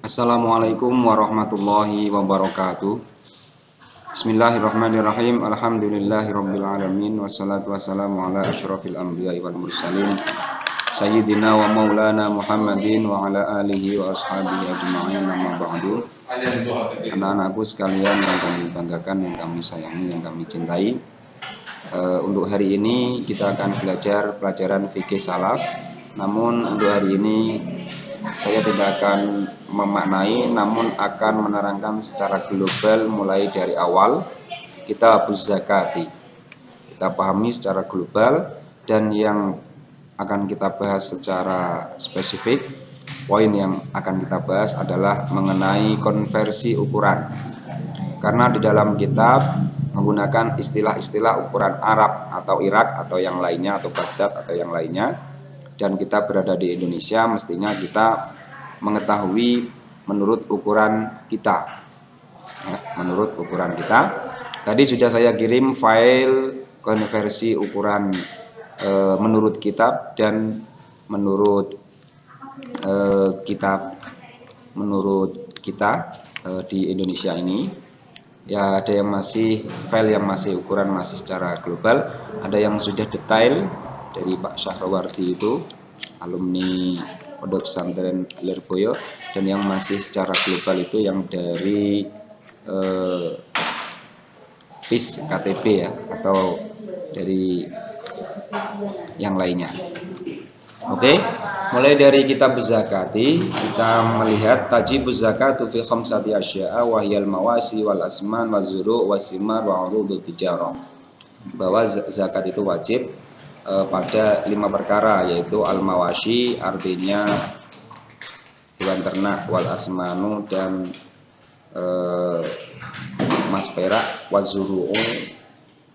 Assalamualaikum warahmatullahi wabarakatuh. Bismillahirrahmanirrahim. Alhamdulillahirabbil alamin wassalatu wassalamu ala asyrafil anbiya'i wal mursalin sayyidina wa maulana Muhammadin wa ala alihi wa ashabihi ajma'in, amma ba'du. Anak-anakku sekalian yang kami banggakan, yang kami sayangi, yang kami cintai, untuk hari ini kita akan belajar pelajaran fikih salaf. Namun untuk hari ini saya tidak akan memaknai, namun akan menerangkan secara global mulai dari awal kitab Az-Zakati. Kita pahami secara global, dan yang akan kita bahas secara spesifik, poin yang akan kita bahas adalah mengenai konversi ukuran. Karena di dalam kitab menggunakan istilah-istilah ukuran Arab atau Irak atau yang lainnya, atau Baghdad atau yang lainnya, dan kita berada di Indonesia, mestinya kita mengetahui menurut ukuran kita, menurut ukuran kita. Tadi sudah saya kirim file konversi ukuran menurut kitab dan menurut kitab menurut kita di Indonesia ini. Ya, ada yang masih file yang masih ukuran masih secara global, ada yang sudah detail dari Pak Syahrawardi, itu alumni Pondok Pesantren Lirboyo, dan yang masih secara global itu yang dari PIS KTP ya, atau dari yang lainnya. Oke, mulai dari kitab Az-Zakati kita melihat tajibuz zakatu fi khamsati asya'a wa hiyal mawasi wal asman waz zuru' was simar wa 'urudut tijarah. Bahwa zakat itu wajib pada 5 perkara, yaitu al-mawashi artinya hewan ternak, wal asmanu dan emas perak, wazuru'u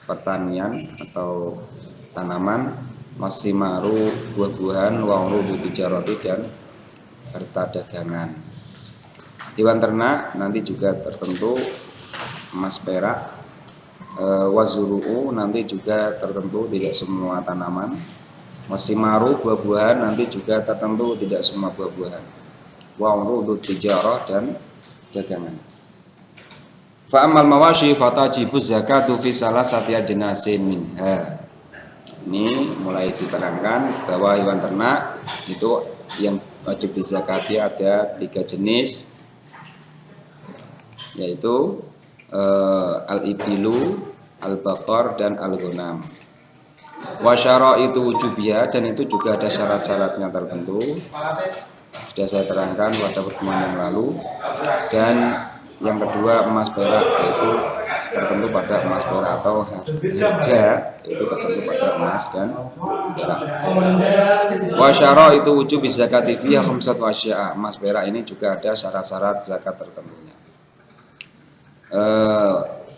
pertanian atau tanaman, masimaru buah-buahan, wa urudu tijarati dan harta dagangan. Hewan ternak nanti juga tertentu emas perak, wazuru'u nanti juga tertentu tidak semua tanaman, wasimaru buah-buahan nanti juga tertentu tidak semua buah-buahan, wa urudu tijarah dan dagangan. Fa amal mawashi fatajibuz zakatu fi salasati ajnasin minha. Ini mulai diterangkan bahwa hewan ternak itu yang wajib dizakati ada 3 jenis, yaitu al-ibilu, al-baqar dan al-ghanam. Wa syaraitu wujubiyah, dan itu juga ada syarat-syaratnya tertentu. Sudah saya terangkan pada pertemuan yang lalu. Dan yang kedua emas perak, yaitu tertentu pada emas perak, atau harga itu tertentu pada emas dan perak. Wa syaraitu wujubi zakati fiha khamsatu asya'a. Emas perak ini juga ada syarat-syarat zakat tertentunya.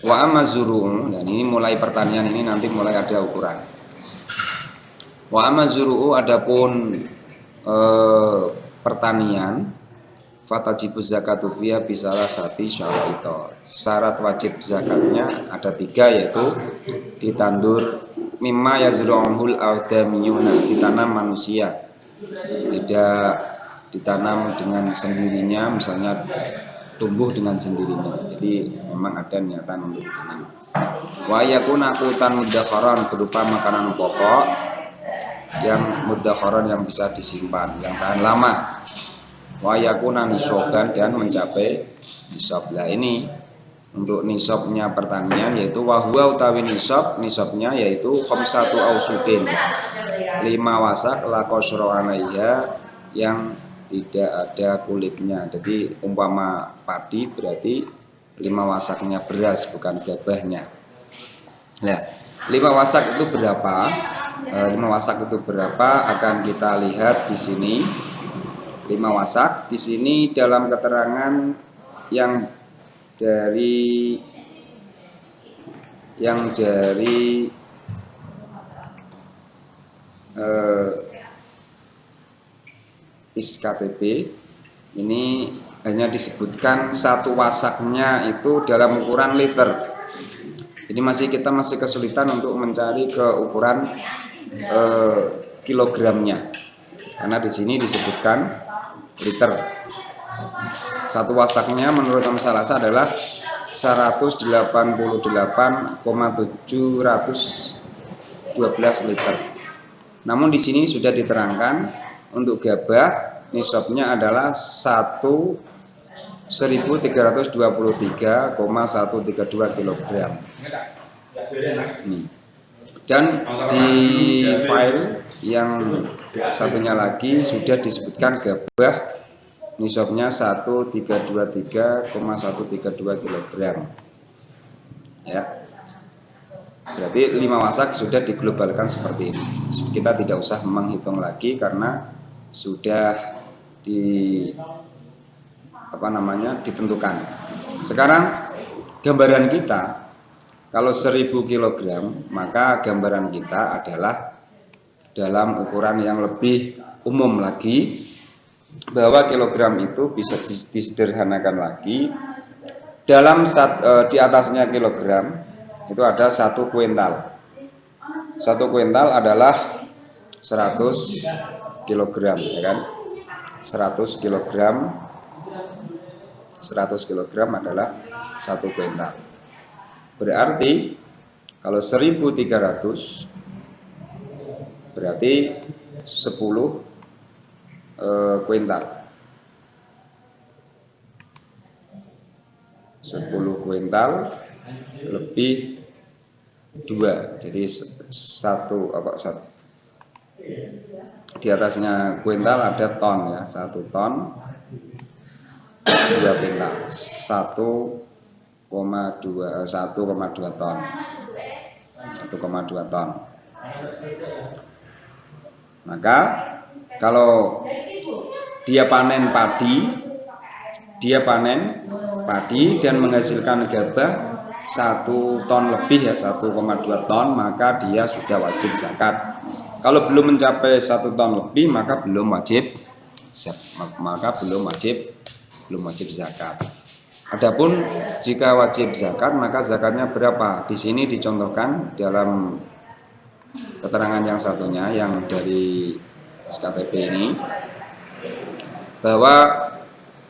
Wa amazuru, dan ini mulai pertanian ini nanti mulai ada ukuran. Wa amazuru, adapun pertanian, fatajibuz zakatu fiha bisalah sati syaraito. Syarat wajib zakatnya ada 3, yaitu ditandur mimma yazru'ul adamiyuna, ditanam manusia, tidak ditanam dengan sendirinya, misalnya tumbuh dengan sendirinya, jadi memang ada niatan untuk ditanam. Wa yakuna qutan mudakharan, berupa makanan pokok yang mudakharan, yang bisa disimpan, yang tahan lama. Wa yakuna nisoban, dan mencapai nisab. Lah ini untuk nisabnya pertanian, yaitu wahwa utawi nisabnya yaitu khamsatu ausukin, 5 wasak la qasra alaiha, yang tidak ada kulitnya. Jadi umpama padi berarti 5 wasaknya beras, bukan gabahnya. Nah, 5 wasak itu berapa? 5 wasak itu berapa akan kita lihat di sini. 5 wasak di sini dalam keterangan yang dari ISKTP ini hanya disebutkan 1 wasaknya itu dalam ukuran liter. Jadi kita masih kesulitan untuk mencari ke ukuran kilogramnya, karena di sini disebutkan liter. Satu wasaknya menurut Imam Salasa adalah 188,712 liter. Namun di sini sudah diterangkan untuk gabah nisabnya adalah 1323,132 kg. Ini. Dan di file yang satunya lagi sudah disebutkan gabah nisabnya 1323,132 kg. Ya. Berarti 5 wasak sudah diglobalkan seperti ini. Kita tidak usah menghitung lagi karena sudah ditentukan. Sekarang gambaran kita kalau 1000 kg, maka gambaran kita adalah dalam ukuran yang lebih umum lagi, bahwa kilogram itu bisa disederhanakan lagi. Dalam di atasnya kilogram itu ada 1 kuintal. 1 kuintal adalah 100 kg, ya kan? 100 kg adalah 1 kuintal. Berarti kalau 1300 berarti 10 kuintal. 10 kuintal lebih 2. Jadi di atasnya kuintal ada ton, ya, 1 ton 2 kuintal, 1,2 ton. 1,2 ton. Maka kalau dia panen padi dan menghasilkan gabah 1 ton lebih, ya, 1,2 ton, maka dia sudah wajib zakat. Kalau belum mencapai 1 ton lebih, maka belum wajib zakat. Adapun jika wajib zakat, maka zakatnya berapa? Di sini dicontohkan dalam keterangan yang satunya, yang dari SKTP ini, bahwa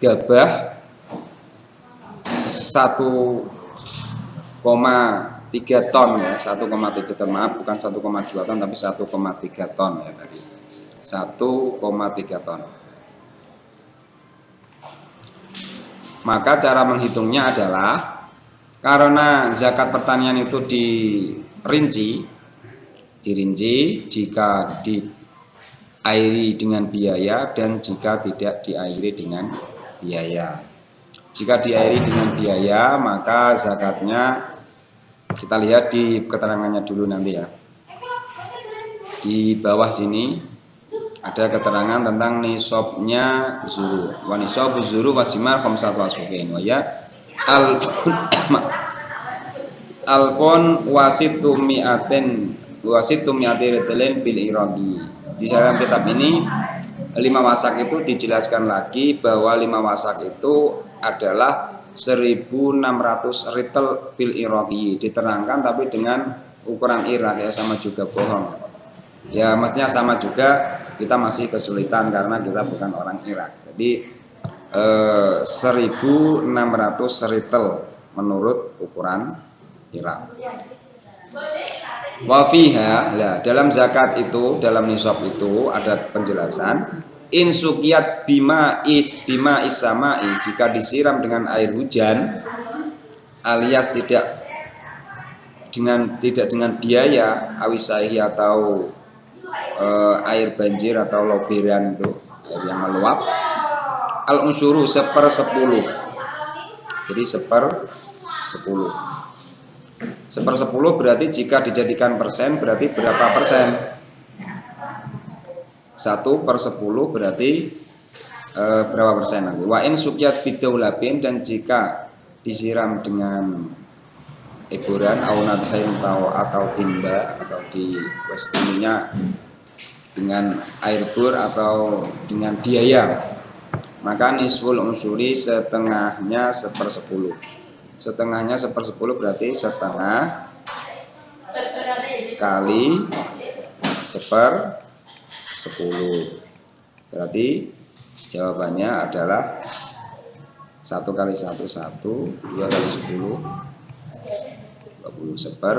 gabah 1,3 ton, ya, 1,3 ton, maaf, bukan 1,2 ton tapi 1,3 ton, ya, tadi 1,3 ton. Maka cara menghitungnya adalah, karena zakat pertanian itu dirinci jika diairi dengan biaya dan jika tidak diairi dengan biaya. Jika diairi dengan biaya, maka zakatnya kita lihat di keterangannya dulu nanti, ya. Di bawah sini ada keterangan tentang nisabnya zuru. Wa nisabu zuru wasimar khamsatu asuqin wa ya alfon wasitu mi'atin ritalin bil irabi. Di dalam kitab ini 5 wasak itu dijelaskan lagi bahwa 5 wasak itu adalah 1600 rital bil irabi. Diterangkan tapi dengan ukuran Irak, ya, sama juga bohong. Ya, mestinya sama juga, kita masih kesulitan karena kita bukan orang Irak. Jadi 1600 ritel menurut ukuran Irak. Wafiha, ya, dalam zakat itu, dalam nisab itu ada penjelasan. Insukiyat bima isamai, jika disiram dengan air hujan, alias tidak dengan biaya, awisaihi atau air banjir atau loberan, itu air yang meluap, al-usyuru 1/10. Jadi 1/10. 1/10 berarti jika dijadikan persen berarti berapa persen? 1/10 berarti berapa persen nanti? Wa in suqyat bidaulabin, dan jika disiram dengan eburan aunadhain atau timba, atau di West Indinya dengan air bur atau dengan biaya, maka nisful unsuri setengahnya 1/10. Setengahnya 1/10 berarti setengah kali 1/10. Berarti jawabannya adalah 1 kali 1 1, 2 kali 10 20 seper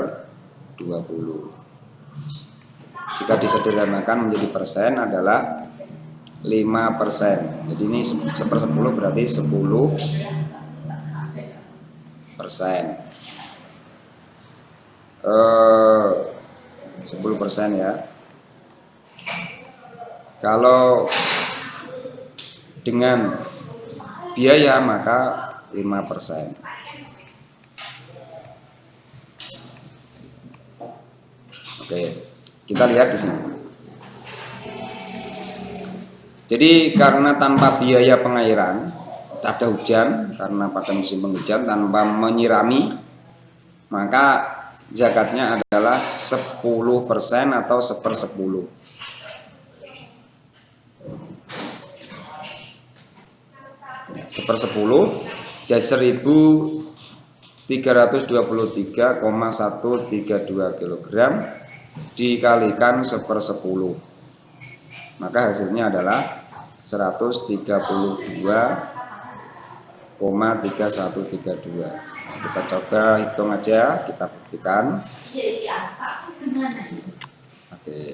20. Jika disederhanakan menjadi persen adalah 5%. Jadi ini seper 10 berarti 10%. 10% ya. Kalau dengan biaya maka 5%. Oke, kita lihat di sini. Jadi karena tanpa biaya pengairan, tak ada hujan karena pada musim penghujan tanpa menyirami, maka zakatnya adalah 10% atau seper 10. Seper 10 dan 1323,132 kg dikalikan seper 10, maka hasilnya adalah 132,3132. Kita coba hitung aja, kita buktikan. Oke.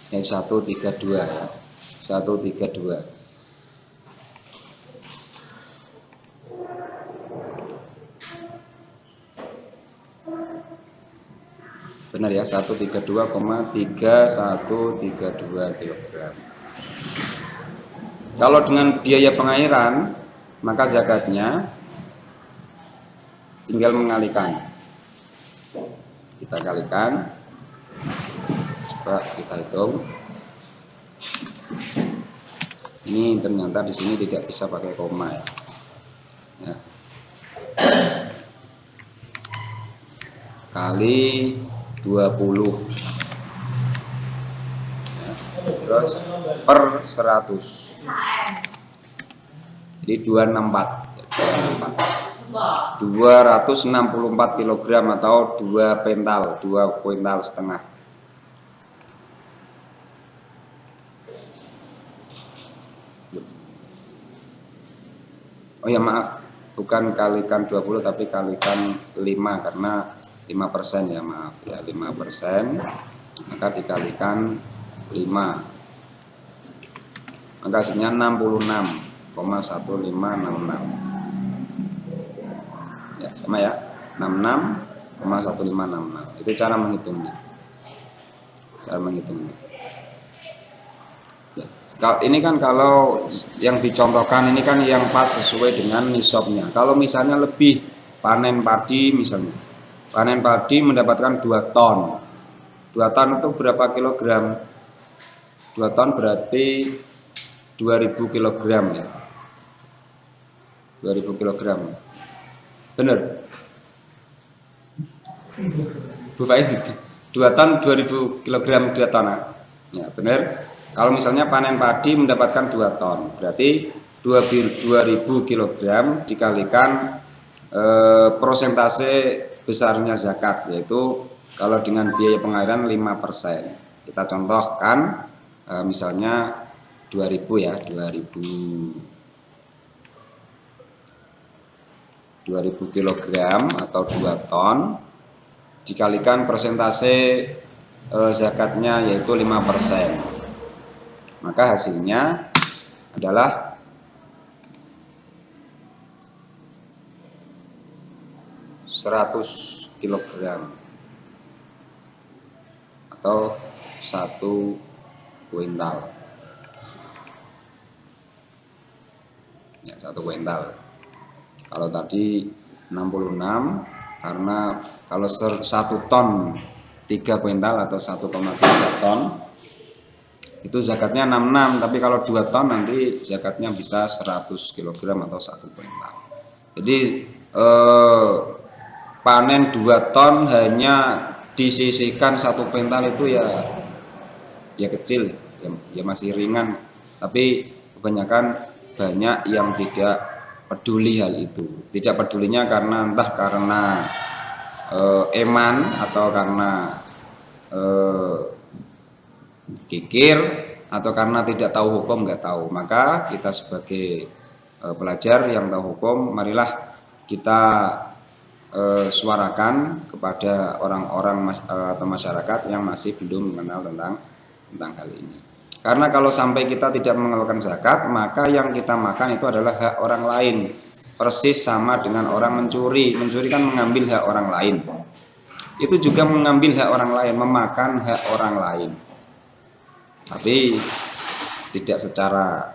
Yang 132 ya. 132. Benar ya, 132,3132 kg. Kalau dengan biaya pengairan, maka zakatnya tinggal mengalikan. Kita kalikan. Coba kita hitung. Ini ternyata di sini tidak bisa pakai koma ya. Ya. Kali 20 ya. Terus per 100, jadi 264 kg atau 2 pental, 2 kuintal setengah. Oh ya maaf, bukan kalikan 20 tapi kalikan 5 karena 5% ya, maaf ya, 5%, maka dikalikan 5, maka hasilnya 66,1566 ya, sama ya, 66,1566. Itu cara menghitungnya, ya. Ini kan kalau yang dicontohkan ini kan yang pas sesuai dengan nisabnya. Kalau misalnya lebih panen padi, misalnya panen padi mendapatkan 2 ton. 2 ton itu berapa kilogram? 2 ton berarti 2000 kilogram ya. 2000 kilogram. Benar? Bu Faiz, 2 ton 2000 kilogram 2 ton. Ya, benar. Kalau misalnya panen padi mendapatkan 2 ton, berarti 2000 kg dikalikan persentase besarnya zakat, yaitu kalau dengan biaya pengairan 5%. Kita contohkan misalnya 2000 ya, 2000 kg atau 2 ton dikalikan persentase zakatnya yaitu 5%. Maka hasilnya adalah 100 kg atau 1 kuintal. Ya, 1 kuintal. Kalau tadi 66, karena kalau 1 ton 3 kuintal atau 1,3 ton itu zakatnya 66, tapi kalau 2 ton nanti zakatnya bisa 100 kg atau 1 kuintal. Jadi panen 2 ton hanya disisihkan 1 kuintal itu ya kecil, ya masih ringan, tapi kebanyakan banyak yang tidak peduli hal itu. Tidak pedulinya karena entah karena eman atau karena kikir atau karena tidak tahu hukum, nggak tahu. Maka kita sebagai pelajar yang tahu hukum, marilah kita suarakan kepada orang-orang atau masyarakat yang masih belum mengenal tentang hal ini. Karena kalau sampai kita tidak mengeluarkan zakat, maka yang kita makan itu adalah hak orang lain. Persis sama dengan orang mencuri. Mencuri kan mengambil hak orang lain. Itu juga mengambil hak orang lain, memakan hak orang lain. Tapi tidak secara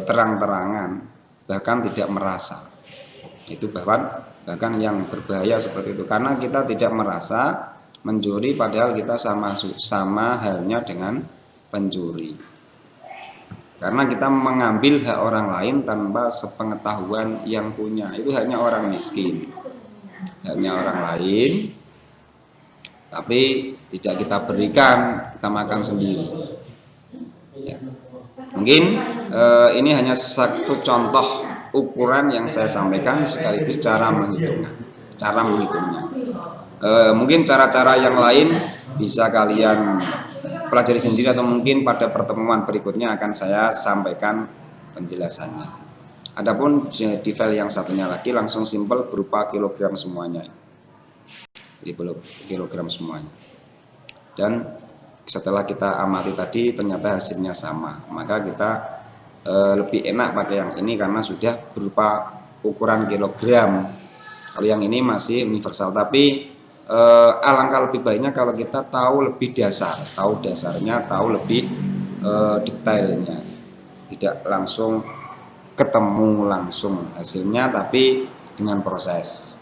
terang-terangan, bahkan tidak merasa. Itu bahkan yang berbahaya seperti itu, karena kita tidak merasa mencuri padahal kita sama halnya dengan pencuri, karena kita mengambil hak orang lain tanpa sepengetahuan yang punya. Itu hanya orang miskin, hanya orang lain, tapi tidak kita berikan, kita makan sendiri ya. Mungkin ini hanya satu contoh ukuran yang saya sampaikan, sekaligus cara menghitungnya. Mungkin cara-cara yang lain bisa kalian pelajari sendiri, atau mungkin pada pertemuan berikutnya akan saya sampaikan penjelasannya. Adapun di file yang satunya lagi langsung simpel berupa kilogram semuanya. Jadi kilogram semuanya. Dan setelah kita amati tadi ternyata hasilnya sama, maka kita lebih enak pada yang ini karena sudah berupa ukuran kilogram. Kalau yang ini masih universal, tapi alangkah lebih baiknya kalau kita tahu lebih tahu dasarnya, tahu lebih detailnya, tidak langsung ketemu langsung hasilnya, tapi dengan proses.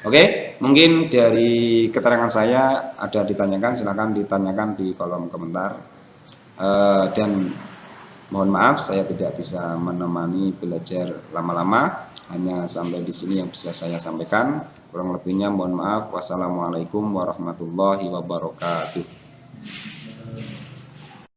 Oke, mungkin dari keterangan saya ada ditanyakan, silakan ditanyakan di kolom komentar. Dan mohon maaf saya tidak bisa menemani belajar lama-lama, hanya sampai di sini yang bisa saya sampaikan. Kurang lebihnya mohon maaf. Wassalamualaikum warahmatullahi wabarakatuh.